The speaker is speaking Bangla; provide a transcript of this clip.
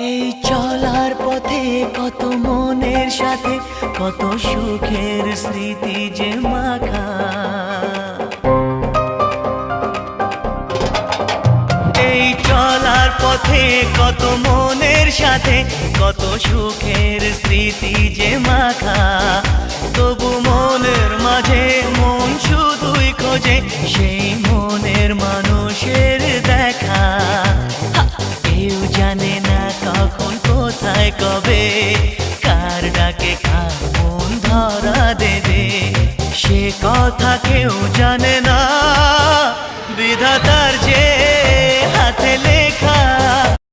এই চলার পথে কত মনের সাথে কত সুখের স্মৃতি যে মাখা। এই চলার পথে কত মনের সাথে কত সুখের স্মৃতি যে মাখা। তবু মনের মাঝে মন শুধুই খোঁজে সেই মনের মানুষের দেখা। কেউ জানে না কখন কোথায় কবে কার ডাকে কার মন ধরা দেবে, সে কথা কেউ জানে না।